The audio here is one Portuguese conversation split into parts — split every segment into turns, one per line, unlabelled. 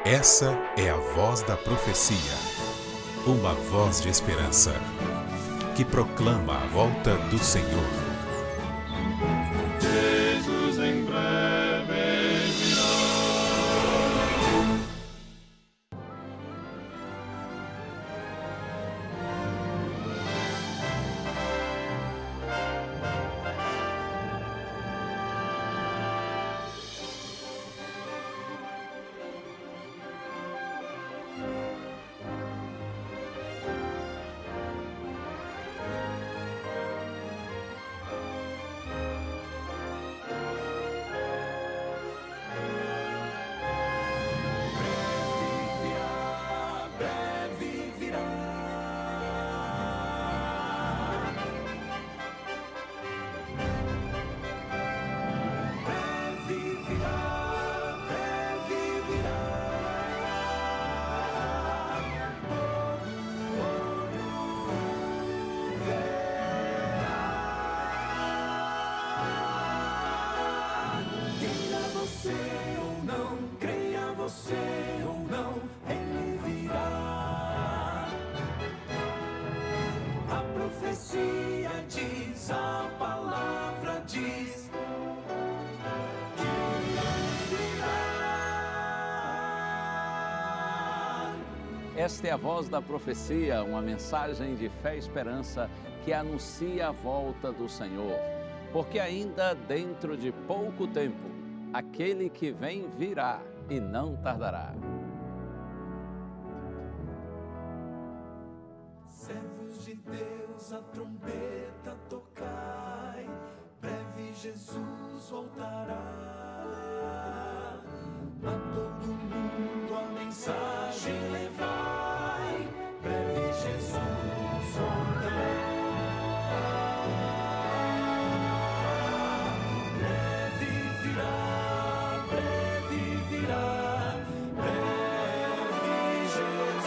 Essa é a voz da profecia, uma voz de esperança, que proclama a volta do Senhor.
Jesus em breve virá.
Esta é a voz da profecia, uma mensagem de fé e esperança que anuncia a volta do Senhor. Porque ainda dentro de pouco tempo, aquele que vem virá e não tardará.
Servos de Deus, a trombeta tocai, breve Jesus voltará. A todo mundo a mensagem levai, breve Jesus voltará. Breve virá, breve virá, breve Jesus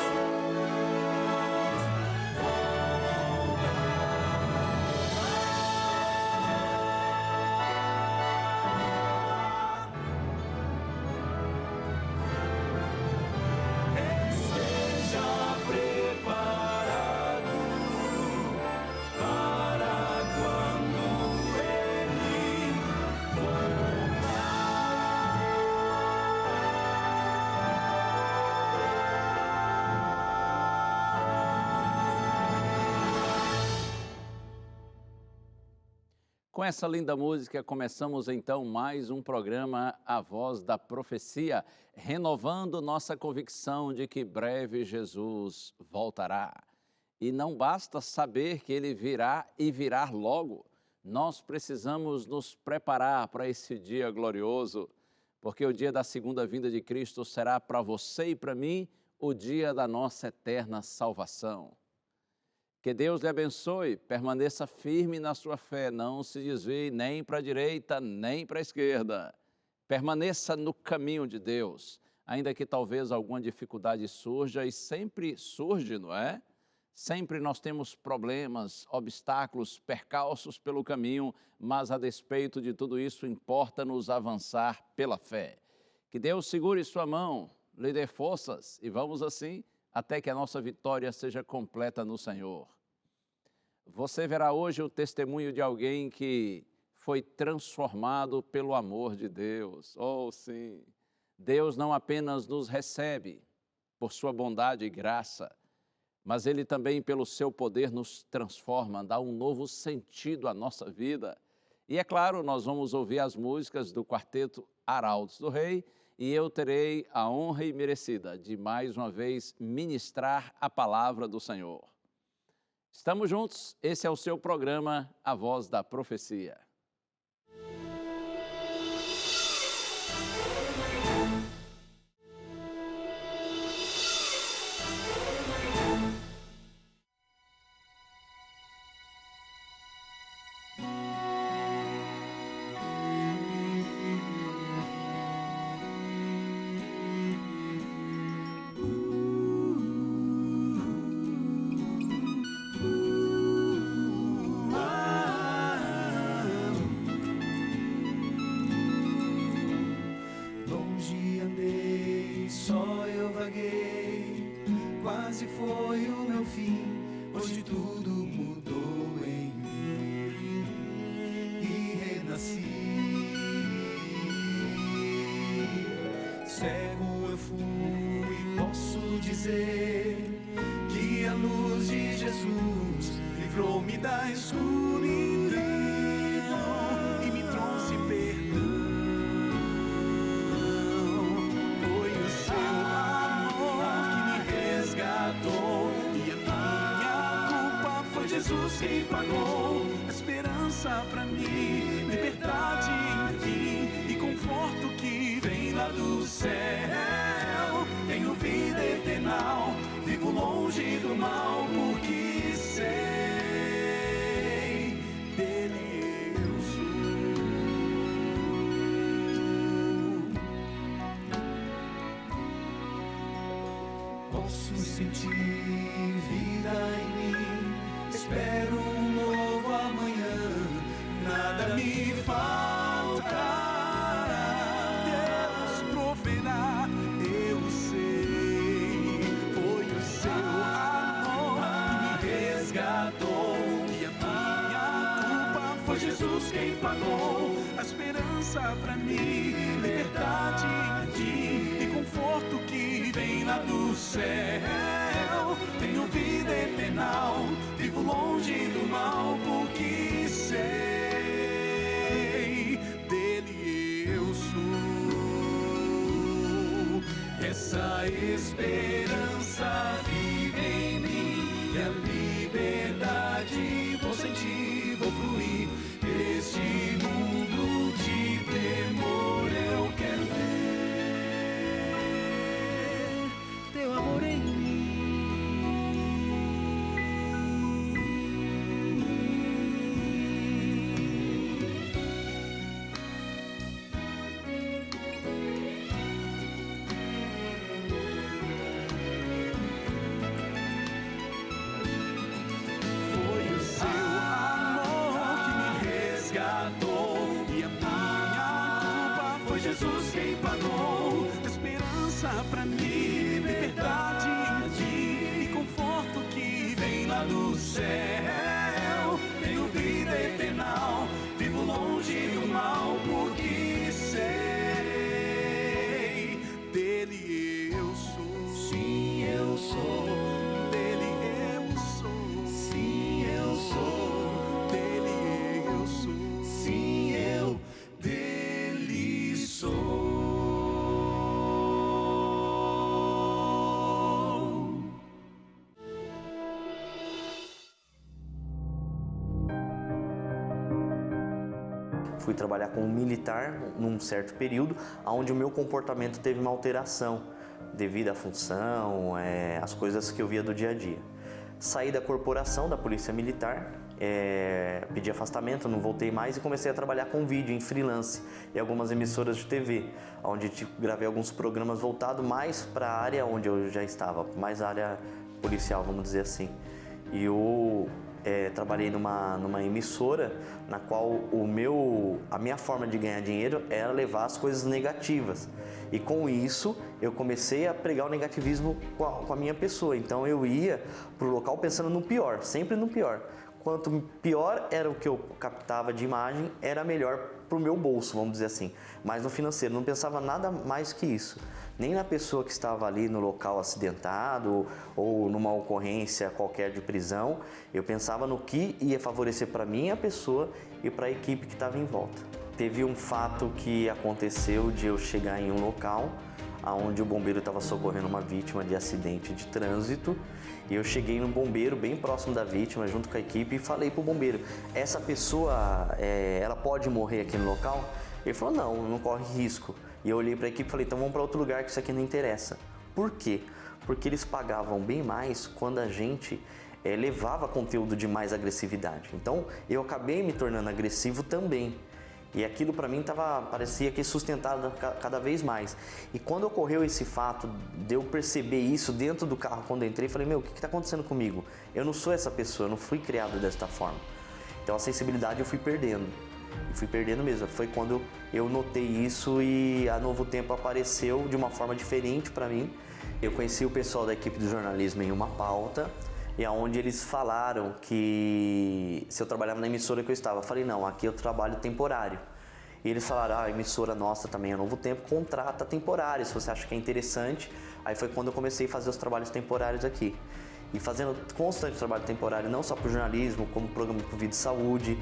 Com essa linda música, começamos então mais um programa A Voz da Profecia, renovando nossa convicção de que breve Jesus voltará. E não basta saber que Ele virá e virá logo, nós precisamos nos preparar para esse dia glorioso, porque o dia da segunda vinda de Cristo será para você e para mim o dia da nossa eterna salvação. Que Deus lhe abençoe, permaneça firme na sua fé, não se desvie nem para a direita, nem para a esquerda. Permaneça no caminho de Deus, ainda que talvez alguma dificuldade surja, e sempre surge, não é? Sempre nós temos problemas, obstáculos, percalços pelo caminho, mas a despeito de tudo isso, importa-nos avançar pela fé. Que Deus segure sua mão, lhe dê forças e vamos assim até que a nossa vitória seja completa no Senhor. Você verá hoje o testemunho de alguém que foi transformado pelo amor de Deus. Oh, sim! Deus não apenas nos recebe por sua bondade e graça, mas Ele também, pelo seu poder, nos transforma, dá um novo sentido à nossa vida. E é claro, nós vamos ouvir as músicas do quarteto Arautos do Rei, e eu terei a honra imerecida de mais uma vez ministrar a palavra do Senhor. Estamos juntos, esse é o seu programa, A Voz da Profecia.
foi o meu fim, hoje tudo mudou em mim e renasci. Cego eu fui e posso dizer que a luz de Jesus livrou-me da escuridão e me trouxe perdão. Foi o seu amor que me resgatou e a minha culpa foi Jesus quem pagou. Esperança pra mim, liberdade enfim e conforto que vem lá do céu. Tenho vida eterna, vivo longe do mal porque sei dele eu sou. Posso sentir vida em mim, espero um novo amanhã, nada me faltará. Deus proverá, eu sei, foi o seu amor que me resgatou e a minha culpa foi Jesus quem pagou. A esperança pra mim, liberdade enfim e conforto que vem lá do céu. Tenho vida eterna, vivo longe do mal porque sei dele eu sou. Essa esperança vive em mim e a liberdade vou sentir, vou fluir. Este mundo de temor eu quero ver teu amor em mim. Foi o seu amor que me resgatou e a minha culpa foi Jesus quem pagou. Esperança pra mim, liberdade enfim e conforto que vem lá do céu. Tenho vida eterna, vivo longe do mal porque sei dele eu sou. Sim, eu sou dele eu sou. Sim, eu sou dele eu sou. Sim, eu dele sou.
Fui trabalhar como militar num certo período, onde o meu comportamento teve uma alteração devido à função, às coisas que eu via do dia a dia. Saí da corporação da Polícia Militar, pedi afastamento, não voltei mais e comecei a trabalhar com vídeo em freelance em algumas emissoras de TV, onde gravei alguns programas voltados mais para a área onde eu já estava, mais a área policial, vamos dizer assim. E eu trabalhei numa emissora na qual a minha forma de ganhar dinheiro era levar as coisas negativas. E com isso eu comecei a pregar o negativismo com a minha pessoa. Então eu ia pro local pensando no pior, sempre no pior. Quanto pior era o que eu captava de imagem, era melhor pro meu bolso, vamos dizer assim. Mas no financeiro, não pensava nada mais que isso. Nem na pessoa que estava ali no local acidentado ou numa ocorrência qualquer de prisão. Eu pensava no que ia favorecer para mim, a pessoa, e para a equipe que estava em volta. Teve um fato que aconteceu de eu chegar em um local onde o bombeiro estava socorrendo uma vítima de acidente de trânsito. E eu cheguei no bombeiro bem próximo da vítima, junto com a equipe, e falei pro bombeiro: essa pessoa, ela pode morrer aqui no local? Ele falou: não corre risco. E eu olhei para a equipe e falei: então vamos para outro lugar que isso aqui não interessa. Por quê? Porque eles pagavam bem mais quando a gente levava conteúdo de mais agressividade. Então eu acabei me tornando agressivo também. E aquilo para mim parecia que sustentado cada vez mais. E quando ocorreu esse fato de eu perceber isso dentro do carro quando eu entrei, falei: meu, o que está acontecendo comigo? Eu não sou essa pessoa, eu não fui criado desta forma. Então a sensibilidade eu fui perdendo. E fui perdendo mesmo. Foi quando eu notei isso e a Novo Tempo apareceu de uma forma diferente para mim. Eu conheci o pessoal da equipe do jornalismo em uma pauta, e aonde eles falaram que se eu trabalhava na emissora que eu estava, eu falei, não, aqui eu trabalho temporário. E eles falaram, a emissora nossa também é Novo Tempo, contrata temporário, se você acha que é interessante. Aí foi quando eu comecei a fazer os trabalhos temporários aqui. E fazendo constante trabalho temporário, não só para o jornalismo, como programa de Vida e Saúde.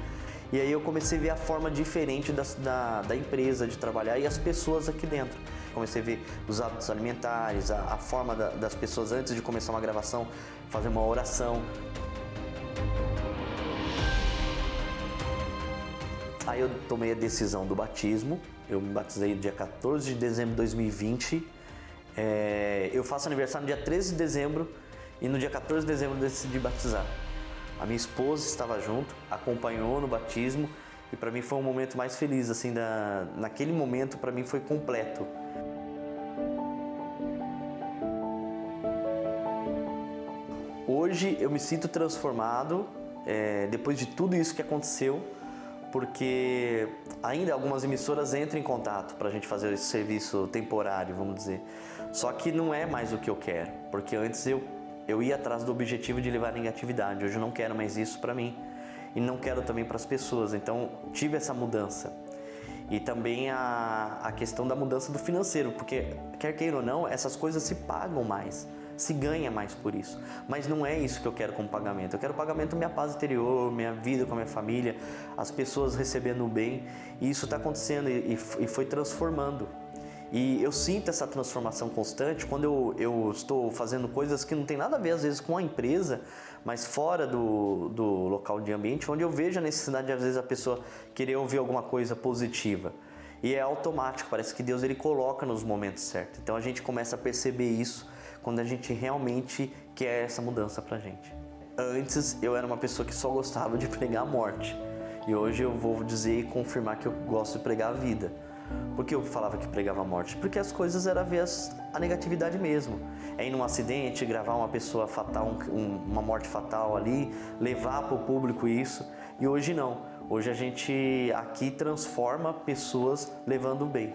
E aí eu comecei a ver a forma diferente da empresa de trabalhar e as pessoas aqui dentro. Comecei a ver os hábitos alimentares, a forma das pessoas antes de começar uma gravação, fazer uma oração. Aí eu tomei a decisão do batismo, eu me batizei no dia 14 de dezembro de 2020. Eu faço aniversário no dia 13 de dezembro e no dia 14 de dezembro eu decidi batizar. A minha esposa estava junto, acompanhou no batismo e para mim foi um momento mais feliz, assim, naquele momento para mim foi completo. Hoje eu me sinto transformado, depois de tudo isso que aconteceu, porque ainda algumas emissoras entram em contato para a gente fazer esse serviço temporário, vamos dizer. Só que não é mais o que eu quero, porque antes eu ia atrás do objetivo de levar negatividade. Hoje eu não quero mais isso para mim e não quero também para as pessoas. Então tive essa mudança. E também a questão da mudança do financeiro, porque quer queira ou não, essas coisas se pagam mais, se ganha mais por isso. Mas não é isso que eu quero como pagamento. Eu quero pagamento minha paz interior, minha vida com a minha família, as pessoas recebendo o bem. E isso está acontecendo e foi transformando. E eu sinto essa transformação constante quando eu estou fazendo coisas que não tem nada a ver às vezes com a empresa, mas fora do local de ambiente, onde eu vejo a necessidade de às vezes a pessoa querer ouvir alguma coisa positiva. E é automático, parece que Deus ele coloca nos momentos certos. Então a gente começa a perceber isso quando a gente realmente quer essa mudança pra gente. Antes eu era uma pessoa que só gostava de pregar a morte. E hoje eu vou dizer e confirmar que eu gosto de pregar a vida. Por que eu falava que pregava a morte? Porque as coisas eram ver a negatividade mesmo. É ir num acidente, gravar uma pessoa fatal, uma morte fatal ali, levar para o público isso. E hoje não. Hoje a gente aqui transforma pessoas levando o bem.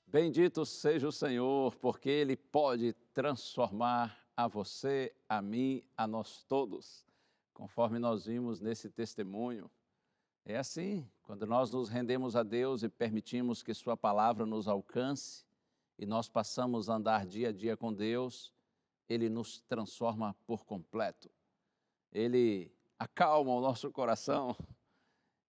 Bendito seja o Senhor, porque Ele pode transformar a você, a mim, a nós todos, conforme nós vimos nesse testemunho. É assim, quando nós nos rendemos a Deus e permitimos que Sua palavra nos alcance e nós passamos a andar dia a dia com Deus, Ele nos transforma por completo. Ele acalma o nosso coração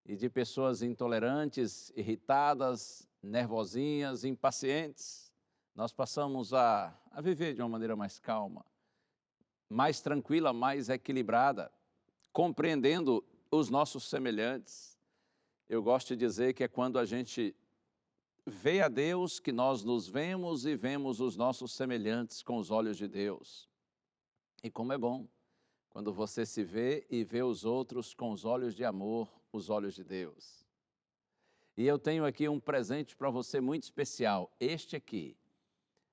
e de pessoas intolerantes, irritadas, nervosinhas, impacientes, nós passamos a viver de uma maneira mais calma, mais tranquila, mais equilibrada, compreendendo os nossos semelhantes. Eu gosto de dizer que é quando a gente vê a Deus que nós nos vemos e vemos os nossos semelhantes com os olhos de Deus. E como é bom quando você se vê e vê os outros com os olhos de amor, os olhos de Deus. E eu tenho aqui um presente para você muito especial, este aqui,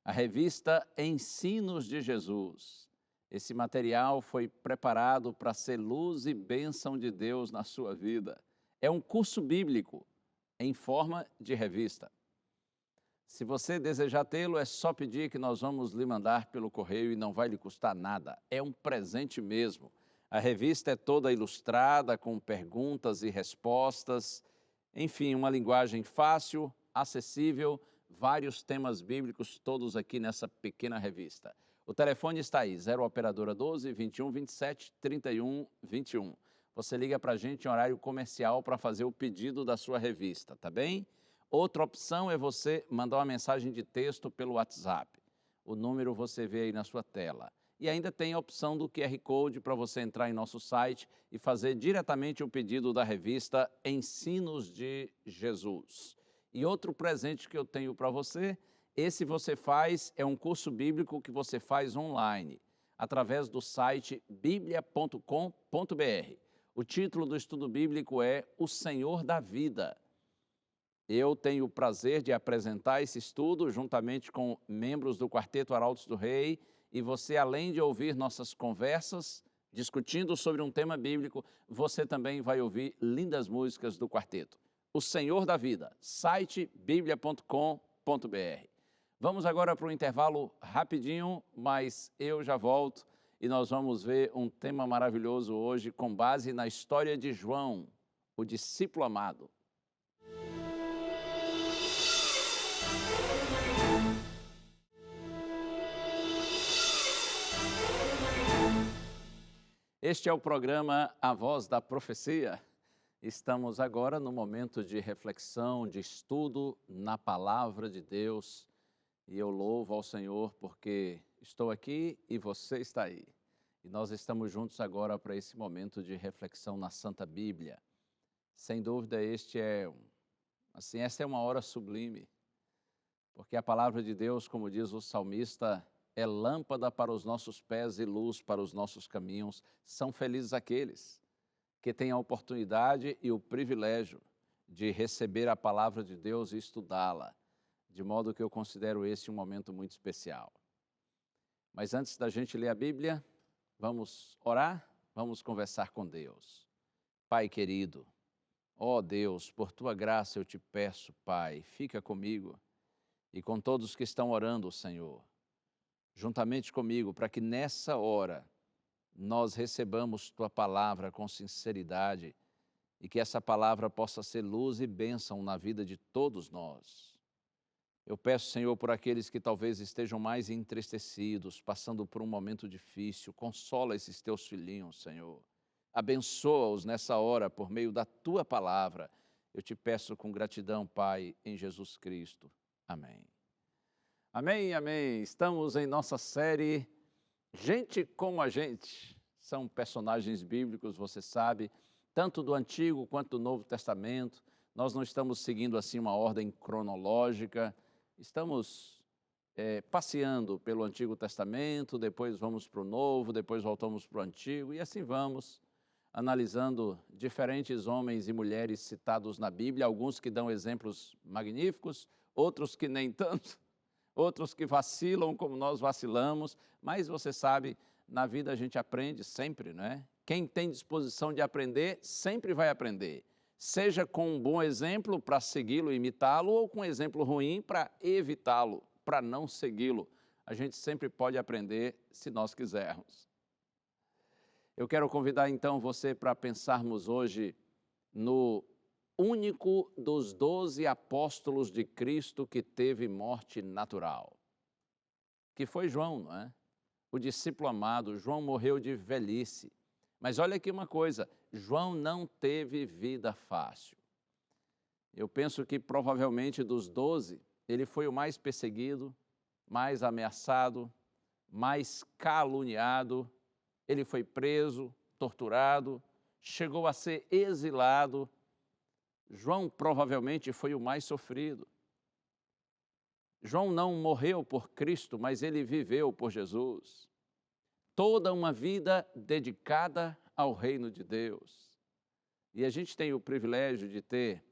a revista Ensinos de Jesus. Esse material foi preparado para ser luz e bênção de Deus na sua vida. É um curso bíblico em forma de revista. Se você desejar tê-lo, é só pedir que nós vamos lhe mandar pelo correio e não vai lhe custar nada. É um presente mesmo. A revista é toda ilustrada com perguntas e respostas. Enfim, uma linguagem fácil, acessível, vários temas bíblicos, todos aqui nessa pequena revista. O telefone está aí, 0 operadora 12 21 27 31 21. Você liga para a gente em horário comercial para fazer o pedido da sua revista, tá bem? Outra opção é você mandar uma mensagem de texto pelo WhatsApp. O número você vê aí na sua tela. E ainda tem a opção do QR Code para você entrar em nosso site e fazer diretamente o pedido da revista Ensinos de Jesus. E outro presente que eu tenho para você, esse você faz, é um curso bíblico que você faz online, através do site biblia.com.br. O título do estudo bíblico é O Senhor da Vida. Eu tenho o prazer de apresentar esse estudo juntamente com membros do Quarteto Arautos do Rei e você, além de ouvir nossas conversas, discutindo sobre um tema bíblico, você também vai ouvir lindas músicas do quarteto. O Senhor da Vida, site biblia.com.br. Vamos agora para um intervalo rapidinho, mas eu já volto e nós vamos ver um tema maravilhoso hoje com base na história de João, o discípulo amado. Este é o programa A Voz da Profecia. Estamos agora no momento de reflexão, de estudo na Palavra de Deus. E eu louvo ao Senhor porque estou aqui e você está aí. E nós estamos juntos agora para esse momento de reflexão na Santa Bíblia. Sem dúvida, esta é uma hora sublime, porque a Palavra de Deus, como diz o salmista, é lâmpada para os nossos pés e luz para os nossos caminhos. São felizes aqueles que têm a oportunidade e o privilégio de receber a Palavra de Deus e estudá-la, de modo que eu considero esse um momento muito especial. Mas antes da gente ler a Bíblia, vamos orar, vamos conversar com Deus. Pai querido, ó Deus, por Tua graça eu te peço, Pai, fica comigo e com todos que estão orando, Senhor, juntamente comigo, para que nessa hora nós recebamos Tua palavra com sinceridade e que essa palavra possa ser luz e bênção na vida de todos nós. Eu peço, Senhor, por aqueles que talvez estejam mais entristecidos, passando por um momento difícil, consola esses Teus filhinhos, Senhor. Abençoa-os nessa hora por meio da Tua palavra. Eu te peço com gratidão, Pai, em Jesus Cristo. Amém. Amém, amém. Estamos em nossa série Gente como a Gente. São personagens bíblicos, você sabe, tanto do Antigo quanto do Novo Testamento. Nós não estamos seguindo assim uma ordem cronológica. Estamos passeando pelo Antigo Testamento, depois vamos para o Novo, depois voltamos para o Antigo, e assim vamos, analisando diferentes homens e mulheres citados na Bíblia, alguns que dão exemplos magníficos, outros que nem tanto, outros que vacilam como nós vacilamos, mas você sabe, na vida a gente aprende sempre, né? Quem tem disposição de aprender, sempre vai aprender. Seja com um bom exemplo para segui-lo e imitá-lo, ou com um exemplo ruim para evitá-lo, para não segui-lo. A gente sempre pode aprender se nós quisermos. Eu quero convidar então você para pensarmos hoje no único dos 12 apóstolos de Cristo que teve morte natural, que foi João, não é? O discípulo amado. João morreu de velhice. Mas olha aqui uma coisa, João não teve vida fácil. Eu penso que provavelmente dos 12, ele foi o mais perseguido, mais ameaçado, mais caluniado. Ele foi preso, torturado, chegou a ser exilado. João provavelmente foi o mais sofrido. João não morreu por Cristo, mas ele viveu por Jesus. Toda uma vida dedicada ao reino de Deus. E a gente tem o privilégio de ter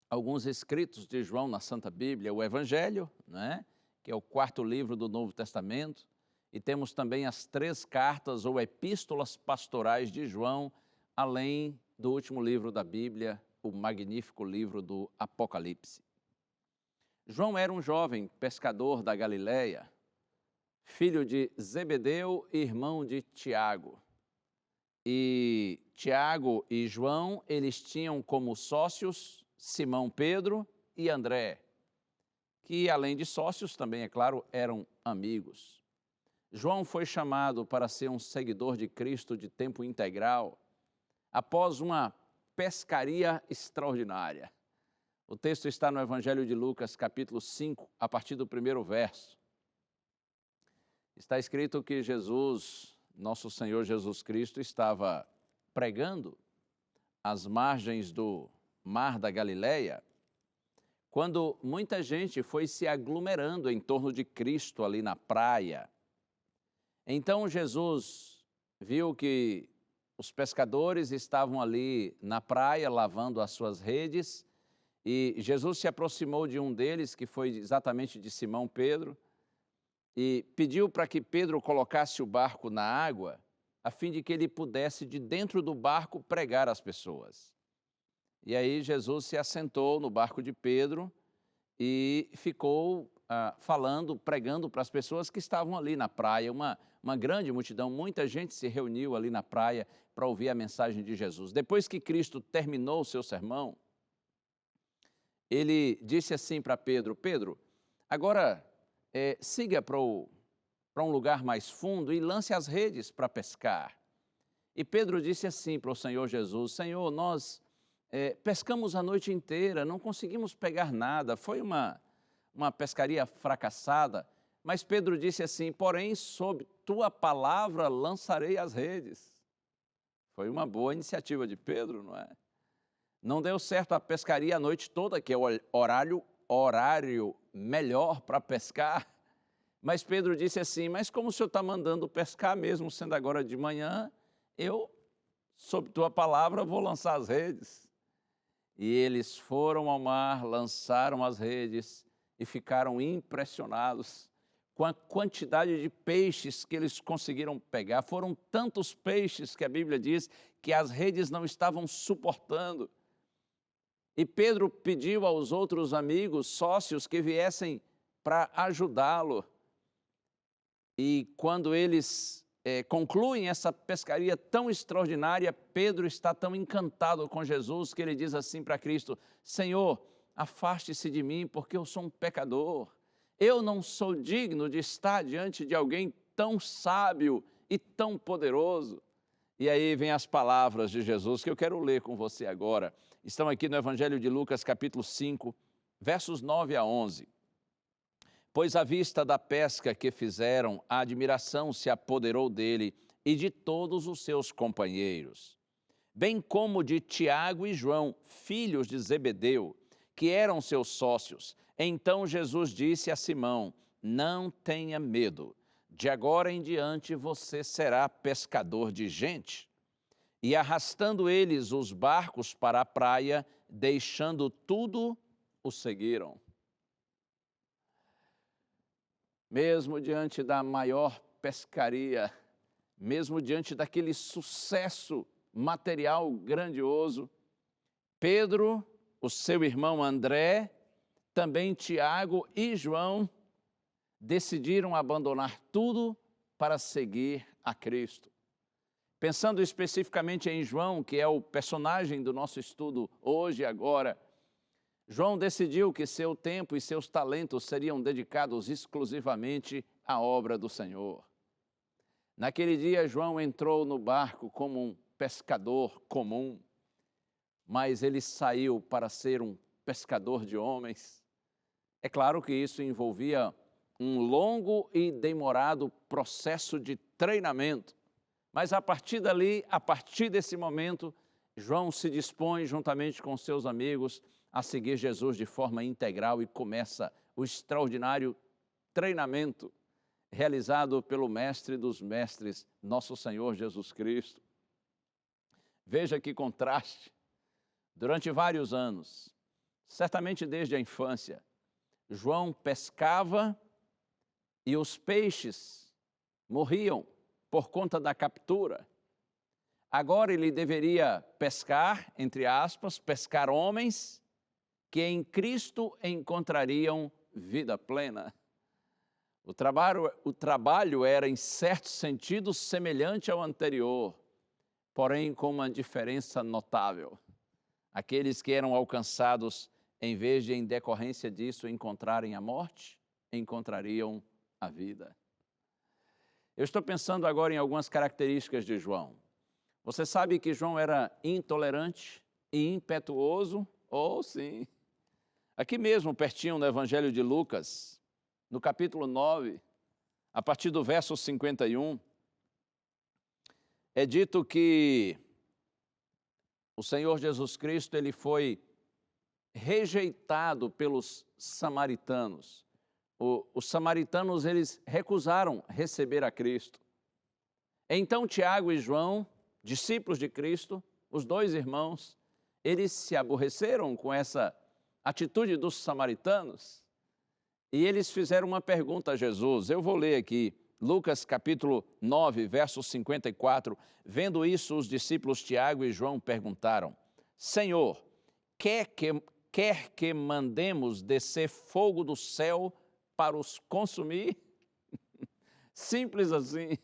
alguns escritos de João na Santa Bíblia, o Evangelho, né? Que é o 4º livro do Novo Testamento, e temos também as 3 cartas ou epístolas pastorais de João, além do último livro da Bíblia, o magnífico livro do Apocalipse. João era um jovem pescador da Galileia, filho de Zebedeu e irmão de Tiago. E Tiago e João, eles tinham como sócios Simão Pedro e André, que além de sócios também, é claro, eram amigos. João foi chamado para ser um seguidor de Cristo de tempo integral após uma pescaria extraordinária. O texto está no Evangelho de Lucas, capítulo 5, a partir do 1º verso. Está escrito que Jesus, nosso Senhor Jesus Cristo, estava pregando às margens do Mar da Galileia, quando muita gente foi se aglomerando em torno de Cristo ali na praia. Então Jesus viu que os pescadores estavam ali na praia lavando as suas redes, e Jesus se aproximou de um deles, que foi exatamente de Simão Pedro, e pediu para que Pedro colocasse o barco na água, a fim de que ele pudesse, de dentro do barco, pregar às pessoas. E aí Jesus se assentou no barco de Pedro e ficou falando, pregando para as pessoas que estavam ali na praia. Uma grande multidão, muita gente se reuniu ali na praia para ouvir a mensagem de Jesus. Depois que Cristo terminou o seu sermão, ele disse assim para Pedro: Pedro, agora siga para um lugar mais fundo e lance as redes para pescar. E Pedro disse assim para o Senhor Jesus: Senhor, nós pescamos a noite inteira, não conseguimos pegar nada, foi uma pescaria fracassada. Mas Pedro disse assim: porém, sob tua palavra lançarei as redes. Foi uma boa iniciativa de Pedro, não é? Não deu certo a pescaria a noite toda, que é o horário melhor para pescar. Mas Pedro disse assim: mas como o Senhor está mandando pescar, mesmo sendo agora de manhã, eu, sob tua palavra, vou lançar as redes. E eles foram ao mar, lançaram as redes e ficaram impressionados com a quantidade de peixes que eles conseguiram pegar. Foram tantos peixes que a Bíblia diz que as redes não estavam suportando. E Pedro pediu aos outros amigos, sócios, que viessem para ajudá-lo. E quando eles concluem essa pescaria tão extraordinária, Pedro está tão encantado com Jesus que ele diz assim para Cristo: Senhor, afaste-se de mim, porque eu sou um pecador. Eu não sou digno de estar diante de alguém tão sábio e tão poderoso. E aí vem as palavras de Jesus que eu quero ler com você agora. Estão aqui no Evangelho de Lucas, capítulo 5, versos 9 a 11. Pois à vista da pesca que fizeram, a admiração se apoderou dele e de todos os seus companheiros, bem como de Tiago e João, filhos de Zebedeu, que eram seus sócios. Então Jesus disse a Simão: não tenha medo, de agora em diante você será pescador de gente. E arrastando eles os barcos para a praia, deixando tudo, o seguiram. Mesmo diante da maior pescaria, mesmo diante daquele sucesso material grandioso, Pedro, o seu irmão André, também Tiago e João decidiram abandonar tudo para seguir a Cristo. Pensando especificamente em João, que é o personagem do nosso estudo hoje e agora, João decidiu que seu tempo e seus talentos seriam dedicados exclusivamente à obra do Senhor. Naquele dia, João entrou no barco como um pescador comum, mas ele saiu para ser um pescador de homens. É claro que isso envolvia um longo e demorado processo de treinamento, mas a partir dali, a partir desse momento, João se dispõe, juntamente com seus amigos, a seguir Jesus de forma integral e começa o extraordinário treinamento realizado pelo Mestre dos Mestres, nosso Senhor Jesus Cristo. Veja que contraste. Durante vários anos, certamente desde a infância, João pescava e os peixes morriam por conta da captura. Agora ele deveria pescar, entre aspas, pescar homens que em Cristo encontrariam vida plena. O trabalho era, em certo sentido, semelhante ao anterior, porém com uma diferença notável. Aqueles que eram alcançados, em vez de, em decorrência disso, encontrarem a morte, encontrariam a vida. Eu estou pensando agora em algumas características de João. Você sabe que João era intolerante e impetuoso? Oh, sim! Aqui mesmo, pertinho no Evangelho de Lucas, no capítulo 9, a partir do verso 51, é dito que o Senhor Jesus Cristo ele foi rejeitado pelos samaritanos. Os samaritanos eles recusaram receber a Cristo. Então Tiago e João, discípulos de Cristo, os dois irmãos, eles se aborreceram com essa atitude dos samaritanos E eles fizeram uma pergunta a Jesus. Eu vou ler aqui, Lucas capítulo 9, verso 54. Vendo isso, os discípulos Tiago e João perguntaram: Senhor, quer que mandemos descer fogo do céu para os consumir? Simples assim.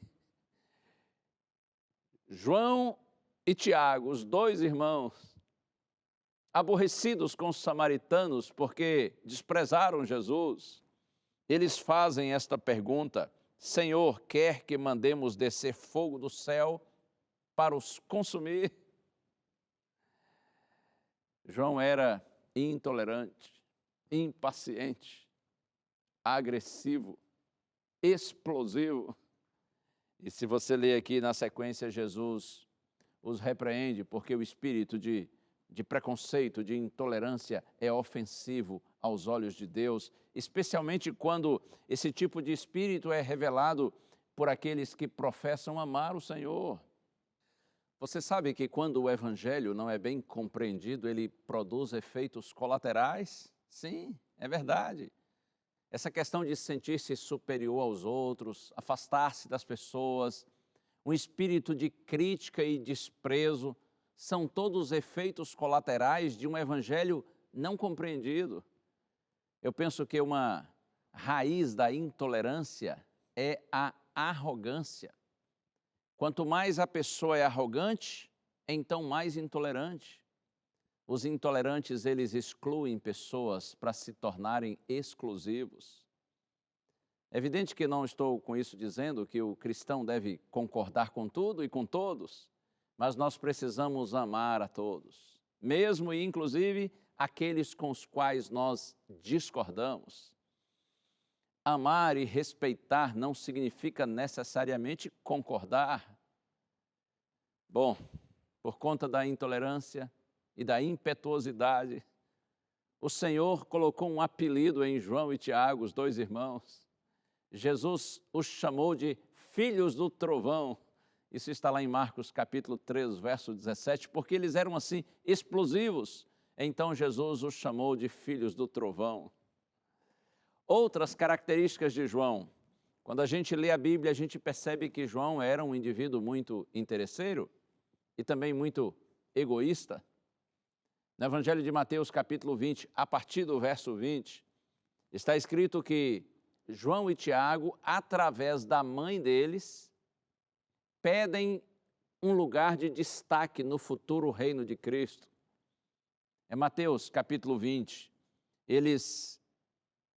João e Tiago, os dois irmãos, aborrecidos com os samaritanos porque desprezaram Jesus, eles fazem esta pergunta: Senhor, quer que mandemos descer fogo do céu para os consumir? João era intolerante, impaciente, agressivo, explosivo. E se você ler aqui na sequência, Jesus os repreende porque o espírito de preconceito, de intolerância é ofensivo aos olhos de Deus, especialmente quando esse tipo de espírito é revelado por aqueles que professam amar o Senhor. Você sabe que quando o evangelho não é bem compreendido, ele produz efeitos colaterais? Sim, é verdade. Essa questão de sentir-se superior aos outros, afastar-se das pessoas, um espírito de crítica e desprezo, são todos efeitos colaterais de um evangelho não compreendido. Eu penso que uma raiz da intolerância é a arrogância. Quanto mais a pessoa é arrogante, então mais intolerante. Os intolerantes, eles excluem pessoas para se tornarem exclusivos. É evidente que não estou com isso dizendo que o cristão deve concordar com tudo e com todos, mas nós precisamos amar a todos, mesmo e inclusive aqueles com os quais nós discordamos. Amar e respeitar não significa necessariamente concordar. Bom, por conta da intolerância e da impetuosidade, o Senhor colocou um apelido em João e Tiago, os dois irmãos. Jesus os chamou de filhos do trovão. Isso está lá em Marcos capítulo 3, verso 17, porque eles eram assim, explosivos. Então Jesus os chamou de filhos do trovão. Outras características de João. Quando a gente lê a Bíblia, a gente percebe que João era um indivíduo muito interesseiro e também muito egoísta. No Evangelho de Mateus, capítulo 20, a partir do verso 20, está escrito que João e Tiago, através da mãe deles, pedem um lugar de destaque no futuro reino de Cristo. É Mateus, capítulo 20. Eles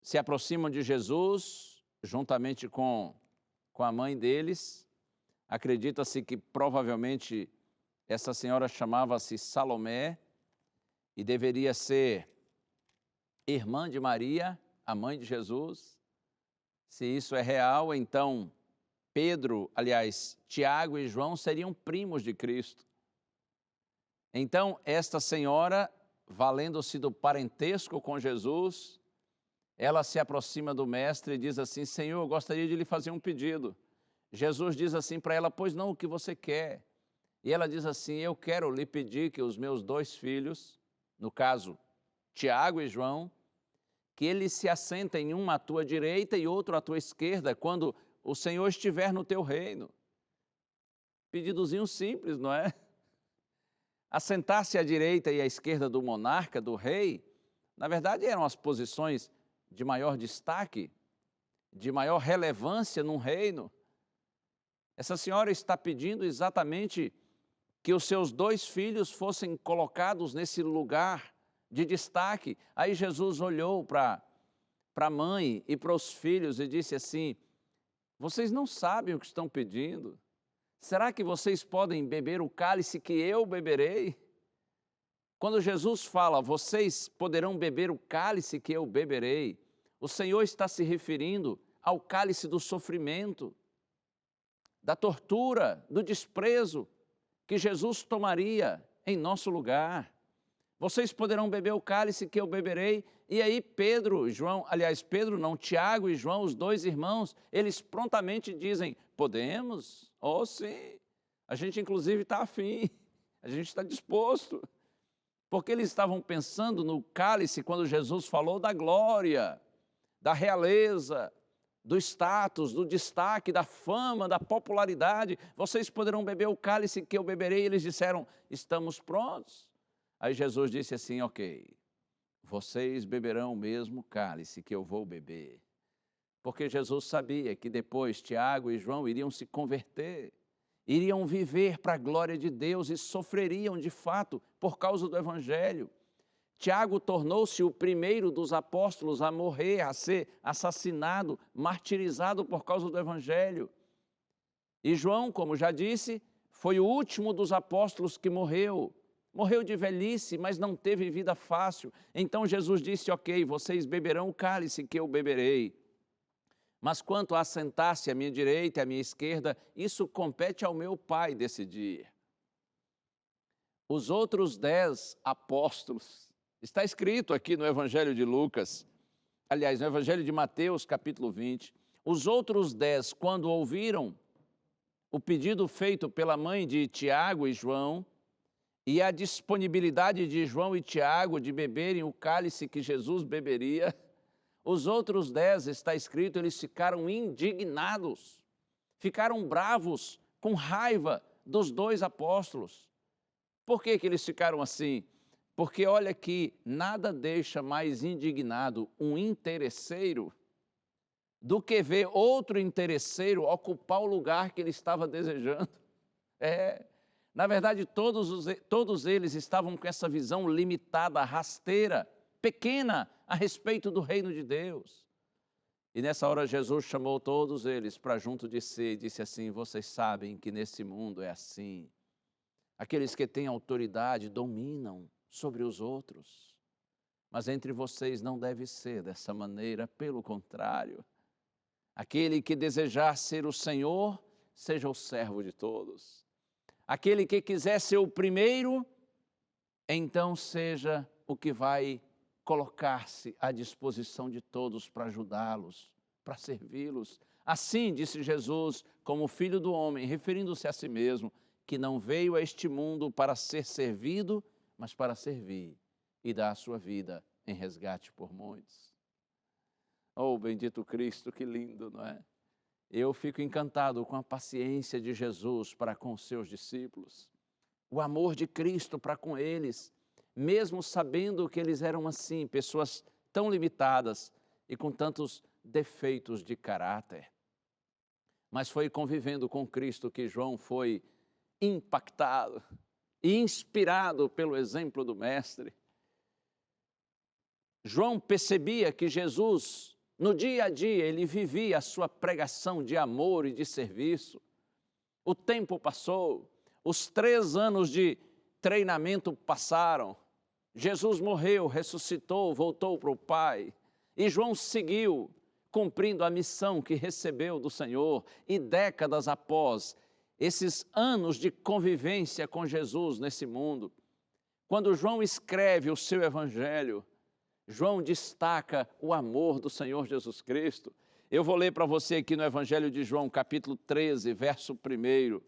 se aproximam de Jesus, juntamente com a mãe deles. Acredita-se que provavelmente essa senhora chamava-se Salomé e deveria ser irmã de Maria, a mãe de Jesus. Se isso é real, então Tiago e João seriam primos de Cristo. Então, esta senhora, valendo-se do parentesco com Jesus, ela se aproxima do mestre e diz assim: Senhor, eu gostaria de lhe fazer um pedido. Jesus diz assim para ela: pois não, o que você quer? E ela diz assim: eu quero lhe pedir que os meus dois filhos, no caso, Tiago e João, que eles se assentem um à tua direita e outro à tua esquerda, quando o Senhor estiver no teu reino. Pedidozinho simples, não é? Assentar-se à direita e à esquerda do monarca, do rei, na verdade eram as posições de maior destaque, de maior relevância num reino. Essa senhora está pedindo exatamente que os seus dois filhos fossem colocados nesse lugar de destaque. Aí Jesus olhou para a mãe e para os filhos e disse assim: vocês não sabem o que estão pedindo? Será que vocês podem beber o cálice que eu beberei? Quando Jesus fala, vocês poderão beber o cálice que eu beberei, o Senhor está se referindo ao cálice do sofrimento, da tortura, do desprezo que Jesus tomaria em nosso lugar. Vocês poderão beber o cálice que eu beberei. E aí Tiago e João, os dois irmãos, eles prontamente dizem: podemos? Oh, sim, a gente inclusive está afim, a gente está disposto. Porque eles estavam pensando no cálice quando Jesus falou da glória, da realeza, do status, do destaque, da fama, da popularidade. Vocês poderão beber o cálice que eu beberei. Eles disseram, estamos prontos. Aí Jesus disse assim, ok, vocês beberão o mesmo cálice que eu vou beber. Porque Jesus sabia que depois Tiago e João iriam se converter, iriam viver para a glória de Deus e sofreriam de fato por causa do Evangelho. Tiago tornou-se o primeiro dos apóstolos a morrer, a ser assassinado, martirizado por causa do Evangelho. E João, como já disse, foi o último dos apóstolos que morreu. Morreu de velhice, mas não teve vida fácil. Então Jesus disse, ok, vocês beberão o cálice que eu beberei. Mas quanto a sentar-se à minha direita e à minha esquerda, isso compete ao meu Pai decidir. Os outros 10 apóstolos, está escrito aqui no Evangelho de Lucas, aliás, no Evangelho de Mateus, capítulo 20, os outros 10, quando ouviram o pedido feito pela mãe de Tiago e João, e a disponibilidade de João e Tiago de beberem o cálice que Jesus beberia, os outros 10, está escrito, eles ficaram indignados, ficaram bravos, com raiva dos 2 apóstolos. Por que eles ficaram assim? Porque olha que nada deixa mais indignado um interesseiro do que ver outro interesseiro ocupar o lugar que ele estava desejando. Na verdade, todos eles estavam com essa visão limitada, rasteira, pequena a respeito do reino de Deus. E nessa hora Jesus chamou todos eles para junto de si e disse assim, vocês sabem que nesse mundo é assim. Aqueles que têm autoridade dominam sobre os outros. Mas entre vocês não deve ser dessa maneira, pelo contrário. Aquele que desejar ser o Senhor, seja o servo de todos. Aquele que quiser ser o primeiro, então seja o que vai colocar-se à disposição de todos para ajudá-los, para servi-los. Assim, disse Jesus, como Filho do Homem, referindo-se a si mesmo, que não veio a este mundo para ser servido, mas para servir e dar a sua vida em resgate por muitos. Oh, bendito Cristo, que lindo, não é? Eu fico encantado com a paciência de Jesus para com os seus discípulos, o amor de Cristo para com eles, mesmo sabendo que eles eram assim, pessoas tão limitadas e com tantos defeitos de caráter. Mas foi convivendo com Cristo que João foi impactado e inspirado pelo exemplo do Mestre. João percebia que Jesus, no dia a dia, ele vivia a sua pregação de amor e de serviço. O tempo passou, os 3 anos de treinamento passaram, Jesus morreu, ressuscitou, voltou para o Pai, e João seguiu cumprindo a missão que recebeu do Senhor, e décadas após esses anos de convivência com Jesus nesse mundo, quando João escreve o seu Evangelho, João destaca o amor do Senhor Jesus Cristo. Eu vou ler para você aqui no Evangelho de João, capítulo 13, verso 1,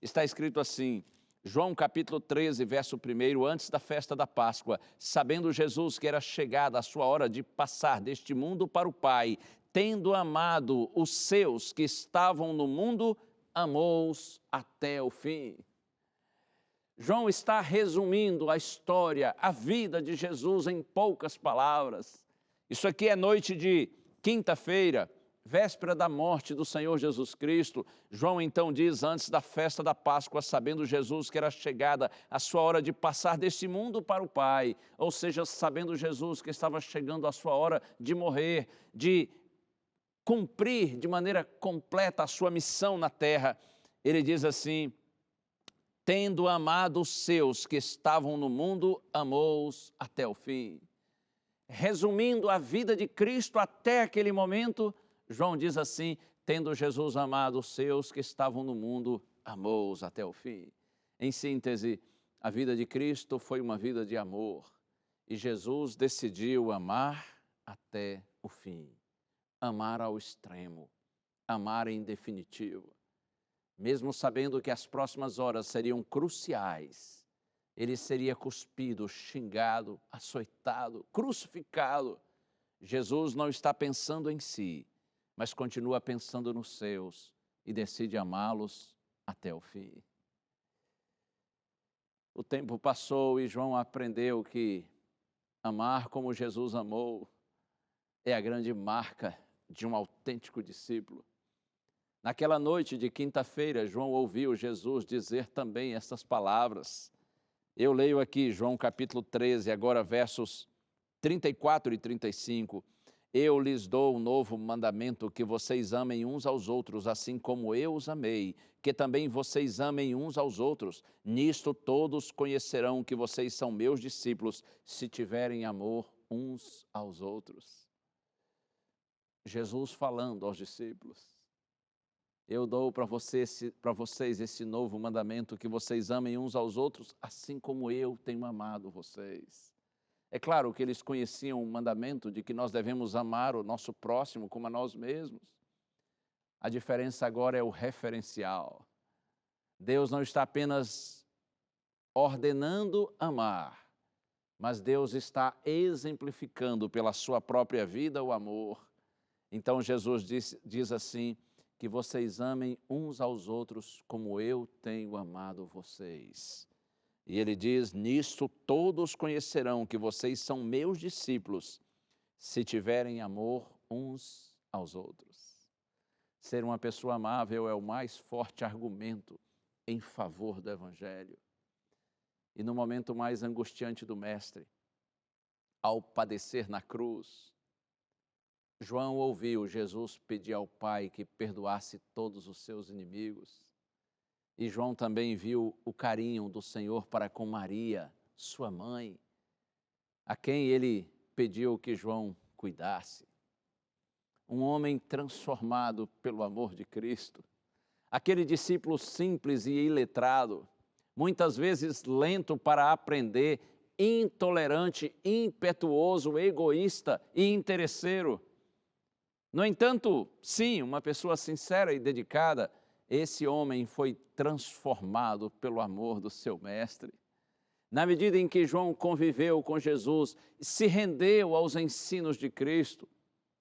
está escrito assim, João capítulo 13, verso 1, antes da festa da Páscoa, sabendo Jesus que era chegada a sua hora de passar deste mundo para o Pai, tendo amado os seus que estavam no mundo, amou-os até o fim. João está resumindo a história, a vida de Jesus em poucas palavras. Isso aqui é noite de quinta-feira, véspera da morte do Senhor Jesus Cristo. João então diz, antes da festa da Páscoa, sabendo Jesus que era chegada a sua hora de passar deste mundo para o Pai, ou seja, sabendo Jesus que estava chegando a sua hora de morrer, de cumprir de maneira completa a sua missão na terra, ele diz assim, tendo amado os seus que estavam no mundo, amou-os até o fim. Resumindo a vida de Cristo até aquele momento, João diz assim, tendo Jesus amado os seus que estavam no mundo, amou-os até o fim. Em síntese, a vida de Cristo foi uma vida de amor, e Jesus decidiu amar até o fim. Amar ao extremo, amar em definitivo. Mesmo sabendo que as próximas horas seriam cruciais, ele seria cuspido, xingado, açoitado, crucificado. Jesus não está pensando em si, mas continua pensando nos seus e decide amá-los até o fim. O tempo passou e João aprendeu que amar como Jesus amou é a grande marca de um autêntico discípulo. Naquela noite de quinta-feira, João ouviu Jesus dizer também estas palavras. Eu leio aqui João capítulo 13, agora versos 34 e 35. Eu lhes dou um novo mandamento, que vocês amem uns aos outros, assim como eu os amei, que também vocês amem uns aos outros. Nisto todos conhecerão que vocês são meus discípulos, se tiverem amor uns aos outros. Jesus falando aos discípulos. Eu dou para vocês esse novo mandamento, que vocês amem uns aos outros, assim como eu tenho amado vocês. É claro que eles conheciam o mandamento de que nós devemos amar o nosso próximo como a nós mesmos. A diferença agora é o referencial. Deus não está apenas ordenando amar, mas Deus está exemplificando pela sua própria vida o amor. Então Jesus diz assim, que vocês amem uns aos outros como eu tenho amado vocês. E ele diz, nisto todos conhecerão que vocês são meus discípulos, se tiverem amor uns aos outros. Ser uma pessoa amável é o mais forte argumento em favor do Evangelho. E no momento mais angustiante do Mestre, ao padecer na cruz, João ouviu Jesus pedir ao Pai que perdoasse todos os seus inimigos. E João também viu o carinho do Senhor para com Maria, sua mãe, a quem ele pediu que João cuidasse. Um homem transformado pelo amor de Cristo. Aquele discípulo simples e iletrado, muitas vezes lento para aprender, intolerante, impetuoso, egoísta e interesseiro. No entanto, sim, uma pessoa sincera e dedicada, esse homem foi transformado pelo amor do seu mestre. Na medida em que João conviveu com Jesus, se rendeu aos ensinos de Cristo,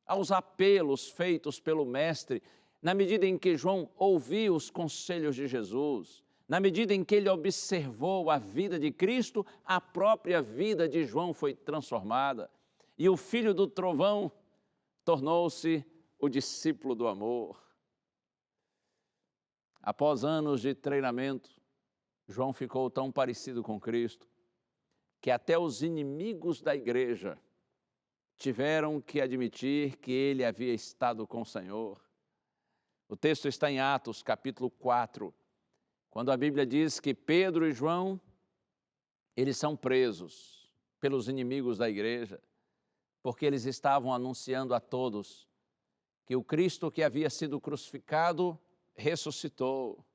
aos apelos feitos pelo mestre, na medida em que João ouviu os conselhos de Jesus, na medida em que ele observou a vida de Cristo, a própria vida de João foi transformada. E o filho do trovão tornou-se o discípulo do amor. Após anos de treinamento, João ficou tão parecido com Cristo que até os inimigos da igreja tiveram que admitir que ele havia estado com o Senhor. O texto está em Atos, capítulo 4, quando a Bíblia diz que Pedro e João, eles são presos pelos inimigos da igreja, porque eles estavam anunciando a todos que o Cristo que havia sido crucificado ressuscitou.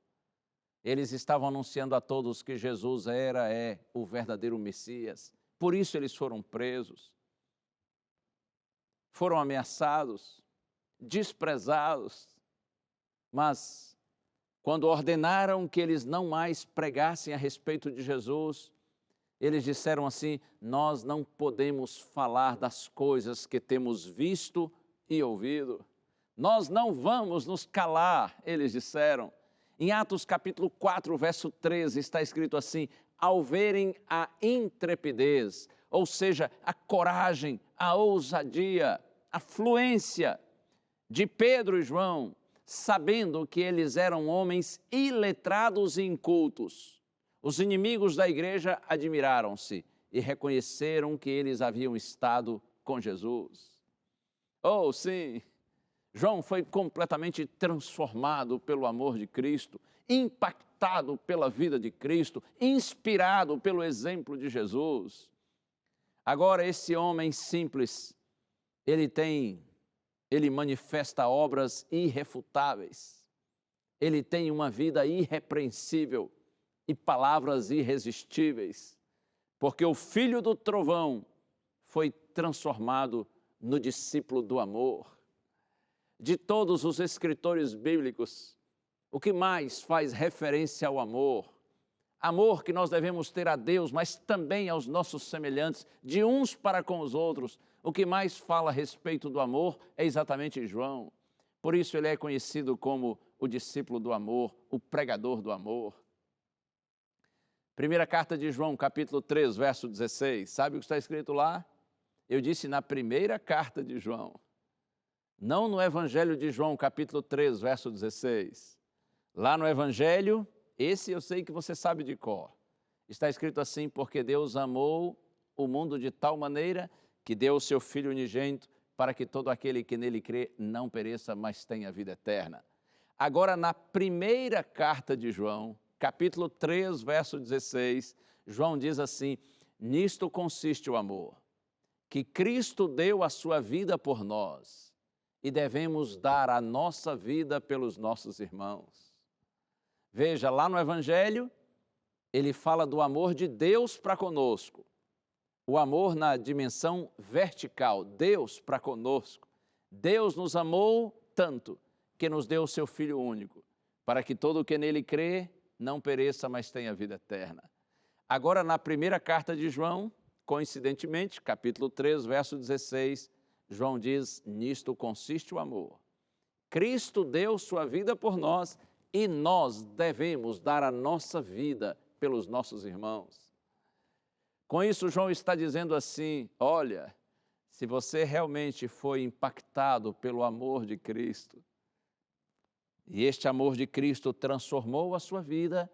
Eles estavam anunciando a todos que Jesus é o verdadeiro Messias. Por isso eles foram presos, foram ameaçados, desprezados. Mas quando ordenaram que eles não mais pregassem a respeito de Jesus, eles disseram assim, nós não podemos falar das coisas que temos visto e ouvido. Nós não vamos nos calar, eles disseram. Em Atos capítulo 4, verso 13, está escrito assim, ao verem a intrepidez, ou seja, a coragem, a ousadia, a fluência de Pedro e João, sabendo que eles eram homens iletrados e incultos, os inimigos da igreja admiraram-se e reconheceram que eles haviam estado com Jesus. Oh, sim! João foi completamente transformado pelo amor de Cristo, impactado pela vida de Cristo, inspirado pelo exemplo de Jesus. Agora, esse homem simples, ele manifesta obras irrefutáveis, ele tem uma vida irrepreensível e palavras irresistíveis, porque o filho do trovão foi transformado no discípulo do amor. De todos os escritores bíblicos, o que mais faz referência ao amor, Amor que nós devemos ter a Deus, mas também aos nossos semelhantes, de uns para com os outros. O que mais fala a respeito do amor é exatamente João. Por isso ele é conhecido como o discípulo do amor, o pregador do amor. Primeira carta de João, capítulo 3, verso 16. Sabe o que está escrito lá? Eu disse na primeira carta de João. Não no Evangelho de João, capítulo 3, verso 16. Lá no Evangelho, esse eu sei que você sabe de cor. Está escrito assim, porque Deus amou o mundo de tal maneira que deu o seu Filho unigênito para que todo aquele que nele crê não pereça, mas tenha vida eterna. Agora, na primeira carta de João, capítulo 3, verso 16, João diz assim, nisto consiste o amor, que Cristo deu a sua vida por nós e devemos dar a nossa vida pelos nossos irmãos. Veja, lá no Evangelho, ele fala do amor de Deus para conosco. O amor na dimensão vertical, Deus para conosco. Deus nos amou tanto que nos deu o seu Filho único, para que todo o que nele crê não pereça, mas tenha vida eterna. Agora, na primeira carta de João, coincidentemente, capítulo 3, verso 16, João diz, nisto consiste o amor. Cristo deu sua vida por nós e nós devemos dar a nossa vida pelos nossos irmãos. Com isso, João está dizendo assim, olha, se você realmente foi impactado pelo amor de Cristo, e este amor de Cristo transformou a sua vida,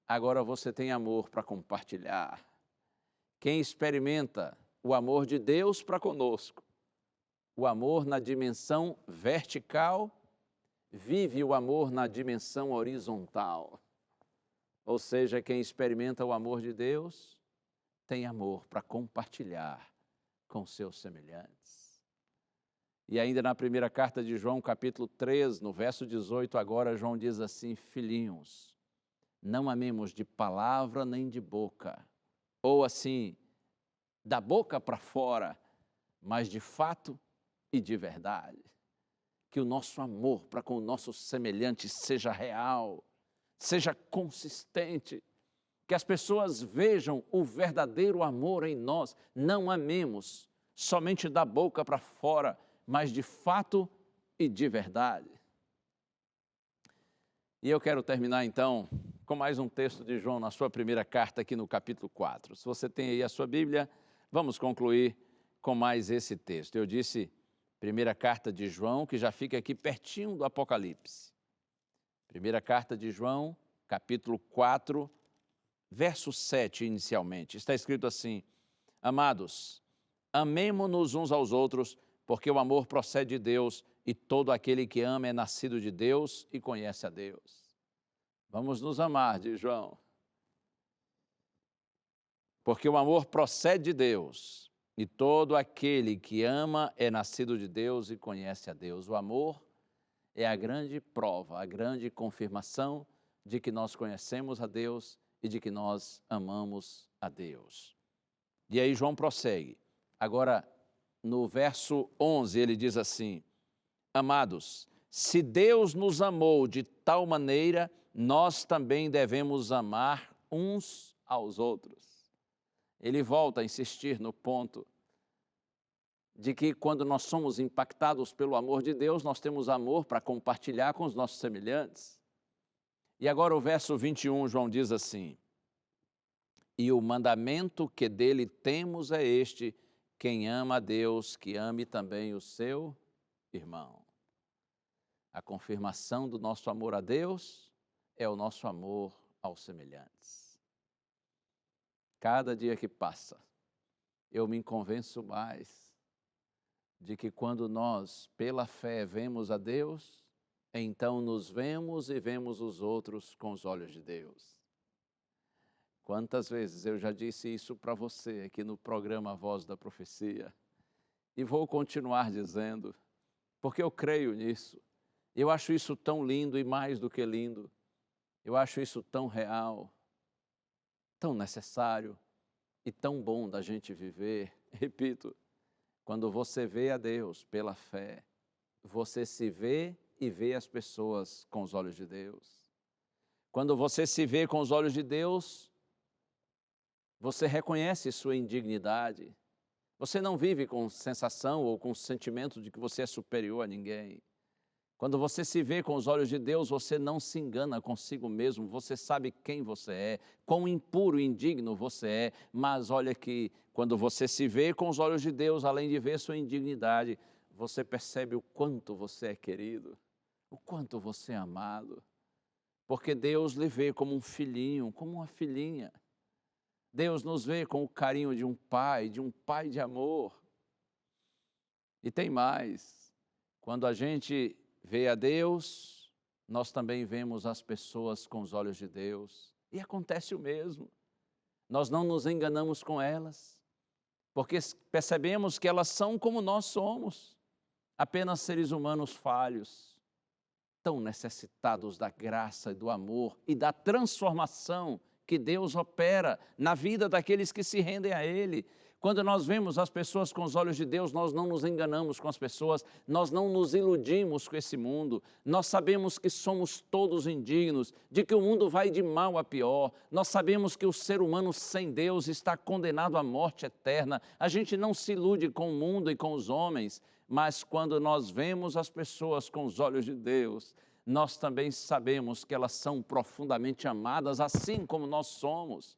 agora você tem amor para compartilhar. Quem experimenta o amor de Deus para conosco, o amor na dimensão vertical, vive o amor na dimensão horizontal. Ou seja, quem experimenta o amor de Deus, tem amor para compartilhar com seus semelhantes. E ainda na primeira carta de João, capítulo 3, no verso 18, agora João diz assim, filhinhos, não amemos de palavra nem de boca, ou assim, da boca para fora, mas de fato e de verdade. Que o nosso amor para com o nosso semelhante seja real, seja consistente, que as pessoas vejam o verdadeiro amor em nós. Não amemos somente da boca para fora, mas de fato e de verdade. E eu quero terminar então com mais um texto de João na sua primeira carta aqui no capítulo 4. Se você tem aí a sua Bíblia, vamos concluir com mais esse texto. Eu disse primeira carta de João, que já fica aqui pertinho do Apocalipse. Primeira carta de João, capítulo 4, verso 7 inicialmente. Está escrito assim, amados, amemo-nos uns aos outros, porque o amor procede de Deus, e todo aquele que ama é nascido de Deus e conhece a Deus. Vamos nos amar, diz João. Porque o amor procede de Deus, e todo aquele que ama é nascido de Deus e conhece a Deus. O amor é a grande prova, a grande confirmação de que nós conhecemos a Deus e de que nós amamos a Deus. E aí João prossegue. Agora, no verso 11, ele diz assim, amados, se Deus nos amou de tal maneira, nós também devemos amar uns aos outros. Ele volta a insistir no ponto de que quando nós somos impactados pelo amor de Deus, nós temos amor para compartilhar com os nossos semelhantes. E agora o verso 21, João diz assim, e o mandamento que dele temos é este, quem ama a Deus, que ame também o seu irmão. A confirmação do nosso amor a Deus é o nosso amor aos semelhantes. Cada dia que passa, eu me convenço mais de que quando nós, pela fé, vemos a Deus, então nos vemos e vemos os outros com os olhos de Deus. Quantas vezes eu já disse isso para você aqui no programa Voz da Profecia, e vou continuar dizendo, porque eu creio nisso. Eu acho isso tão lindo e mais do que lindo. Eu acho isso tão real, tão necessário e tão bom da gente viver. Repito, quando você vê a Deus pela fé, você se vê e vê as pessoas com os olhos de Deus. Quando você se vê com os olhos de Deus, você reconhece sua indignidade. Você não vive com sensação ou com sentimento de que você é superior a ninguém. Quando você se vê com os olhos de Deus, você não se engana consigo mesmo, você sabe quem você é, quão impuro e indigno você é, mas olha que quando você se vê com os olhos de Deus, além de ver sua indignidade, você percebe o quanto você é querido, o quanto você é amado, porque Deus lhe vê como um filhinho, como uma filhinha. Deus nos vê com o carinho de um pai de amor. E tem mais, quando a gente vê a Deus, nós também vemos as pessoas com os olhos de Deus. E acontece o mesmo. Nós não nos enganamos com elas, porque percebemos que elas são como nós somos, apenas seres humanos falhos, tão necessitados da graça e do amor e da transformação que Deus opera na vida daqueles que se rendem a Ele. Quando nós vemos as pessoas com os olhos de Deus, nós não nos enganamos com as pessoas, nós não nos iludimos com esse mundo. Nós sabemos que somos todos indignos, de que o mundo vai de mal a pior. Nós sabemos que o ser humano sem Deus está condenado à morte eterna. A gente não se ilude com o mundo e com os homens, mas quando nós vemos as pessoas com os olhos de Deus, nós também sabemos que elas são profundamente amadas, assim como nós somos.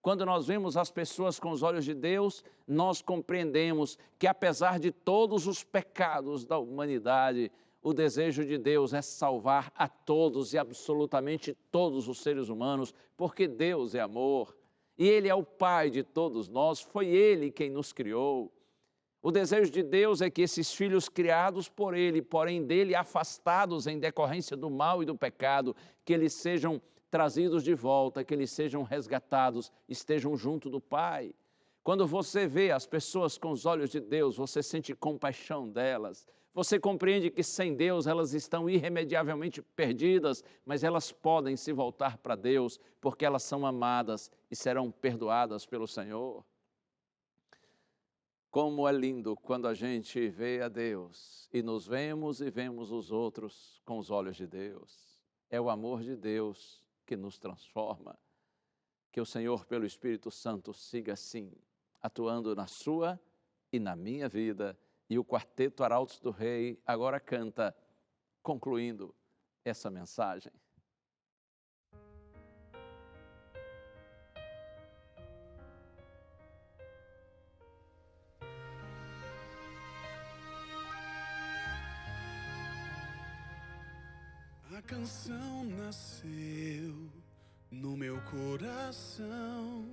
Quando nós vemos as pessoas com os olhos de Deus, nós compreendemos que apesar de todos os pecados da humanidade, o desejo de Deus é salvar a todos e absolutamente todos os seres humanos, porque Deus é amor e Ele é o Pai de todos nós, foi Ele quem nos criou. O desejo de Deus é que esses filhos criados por Ele, porém dele afastados em decorrência do mal e do pecado, que eles sejam trazidos de volta, que eles sejam resgatados, estejam junto do Pai. Quando você vê as pessoas com os olhos de Deus, você sente compaixão delas. Você compreende que sem Deus elas estão irremediavelmente perdidas, mas elas podem se voltar para Deus, porque elas são amadas e serão perdoadas pelo Senhor. Como é lindo quando a gente vê a Deus e nos vemos e vemos os outros com os olhos de Deus. É o amor de Deus que nos transforma. Que o Senhor, pelo Espírito Santo, siga assim, atuando na sua e na minha vida. E o Quarteto Arautos do Rei agora canta, concluindo essa mensagem.
A canção nasceu no meu coração,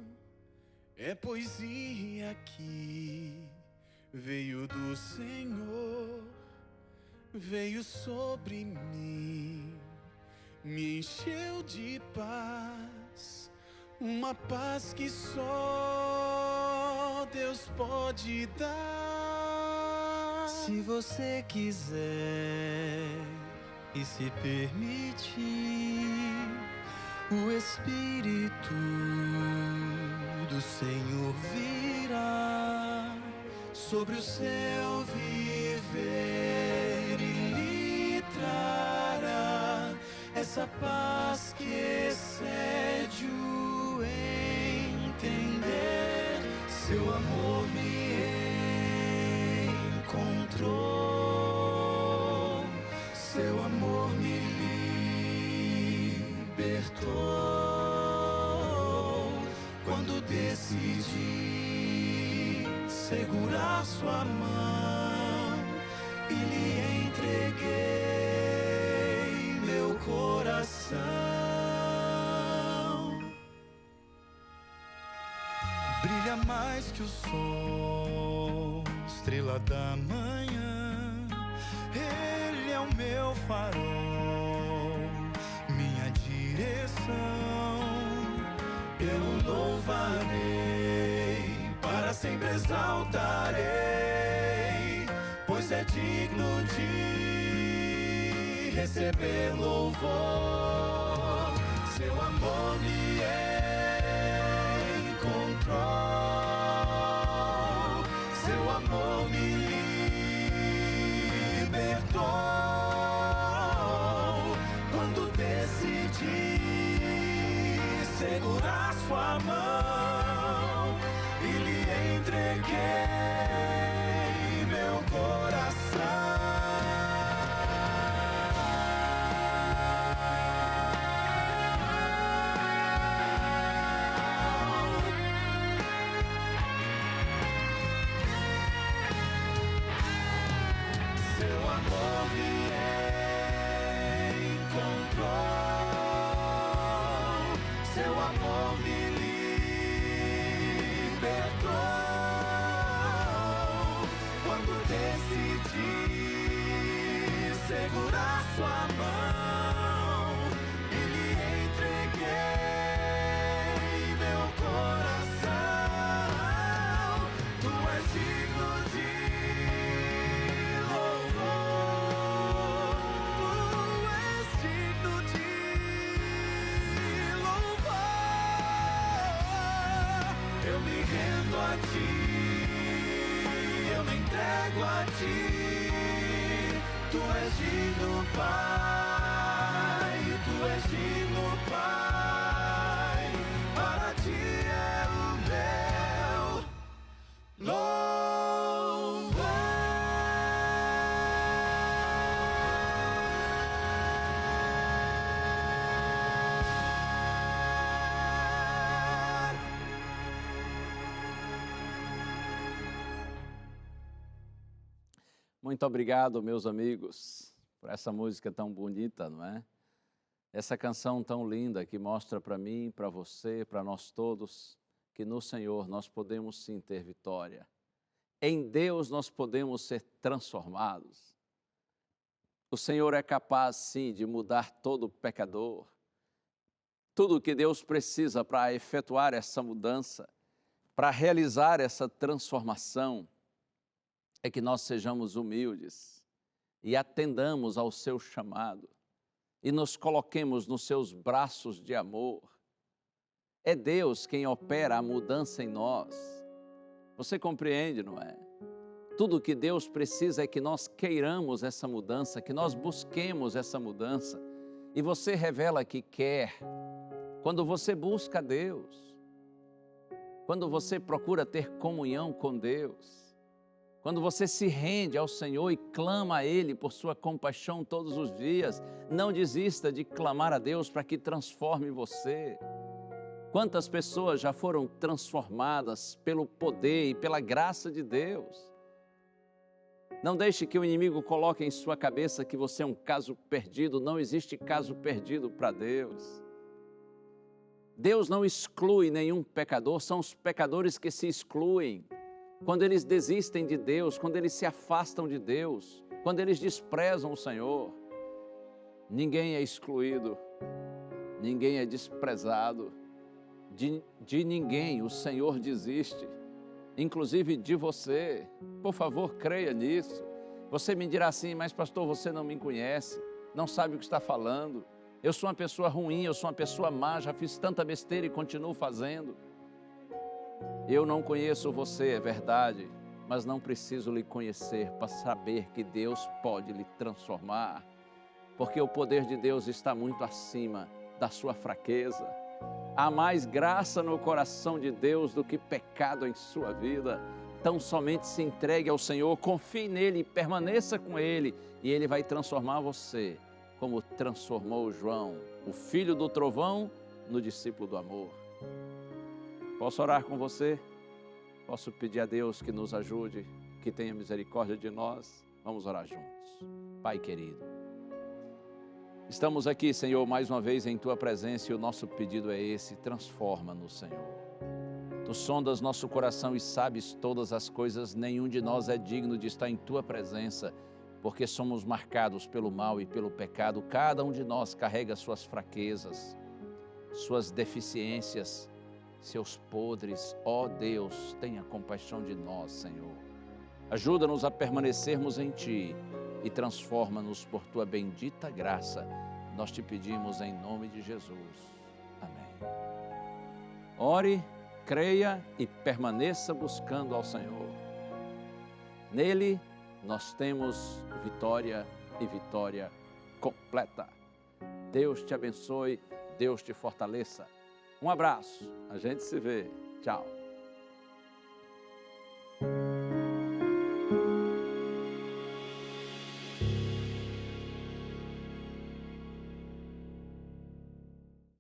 é poesia que veio do Senhor, veio sobre mim, me encheu de paz, uma paz que só Deus pode dar. Se você quiser e se permitir, o Espírito do Senhor virá sobre o seu viver e lhe trará essa paz que excede o entender. Seu amor me encontrou, seu amor me libertou quando decidi segurar sua mão e lhe entreguei meu coração. Brilha mais que o sol, estrela da manhã, ele é o meu farol, minha direção. Eu louvarei, para sempre exaltarei, pois é digno de receber louvor. Seu amor me encontrou, seu amor me libertou quando decidi amor me encontrou, seu amor me libertou. Quando decidi segurar sua mão e lhe entreguei meu coração, tu és digno de louvor, tu és digno de louvor. Eu me rendo a ti, eu me entrego a ti. Tu és digno, Pai, tu és digno, Pai, para ti é o meu louvor.
Muito obrigado, meus amigos, por essa música tão bonita, não é? Essa canção tão linda que mostra para mim, para você, para nós todos, que no Senhor nós podemos sim ter vitória. Em Deus nós podemos ser transformados. O Senhor é capaz sim de mudar todo pecador. Tudo o que Deus precisa para efetuar essa mudança, para realizar essa transformação, é que nós sejamos humildes e atendamos ao seu chamado e nos coloquemos nos seus braços de amor. É Deus quem opera a mudança em nós. Você compreende, não é? Tudo o que Deus precisa é que nós queiramos essa mudança, que nós busquemos essa mudança. E você revela que quer quando você busca Deus, quando você procura ter comunhão com Deus, quando você se rende ao Senhor e clama a Ele por sua compaixão todos os dias. Não desista de clamar a Deus para que transforme você. Quantas pessoas já foram transformadas pelo poder e pela graça de Deus? Não deixe que o inimigo coloque em sua cabeça que você é um caso perdido. Não existe caso perdido para Deus. Deus não exclui nenhum pecador, são os pecadores que se excluem. Quando eles desistem de Deus, quando eles se afastam de Deus, quando eles desprezam o Senhor. Ninguém é excluído, ninguém é desprezado, de ninguém o Senhor desiste, inclusive de você. Por favor, creia nisso. Você me dirá assim, mas pastor, você não me conhece, não sabe o que está falando. Eu sou uma pessoa ruim, eu sou uma pessoa má, já fiz tanta besteira e continuo fazendo. Eu não conheço você, é verdade, mas não preciso lhe conhecer para saber que Deus pode lhe transformar, porque o poder de Deus está muito acima da sua fraqueza. Há mais graça no coração de Deus do que pecado em sua vida. Então somente se entregue ao Senhor, confie nele e permaneça com Ele, e Ele vai transformar você, como transformou João, o filho do trovão, no discípulo do amor. Posso orar com você? Posso pedir a Deus que nos ajude, que tenha misericórdia de nós? Vamos orar juntos. Pai querido, estamos aqui, Senhor, mais uma vez em Tua presença e o nosso pedido é esse: transforma-nos, Senhor. Tu sondas nosso coração e sabes todas as coisas, nenhum de nós é digno de estar em Tua presença, porque somos marcados pelo mal e pelo pecado. Cada um de nós carrega suas fraquezas, suas deficiências, seus podres. Ó Deus, tenha compaixão de nós, Senhor. Ajuda-nos a permanecermos em Ti e transforma-nos por Tua bendita graça. Nós te pedimos em nome de Jesus. Amém. Ore, creia e permaneça buscando ao Senhor. Nele nós temos vitória e vitória completa. Deus te abençoe, Deus te fortaleça. Um abraço, a gente se vê. Tchau.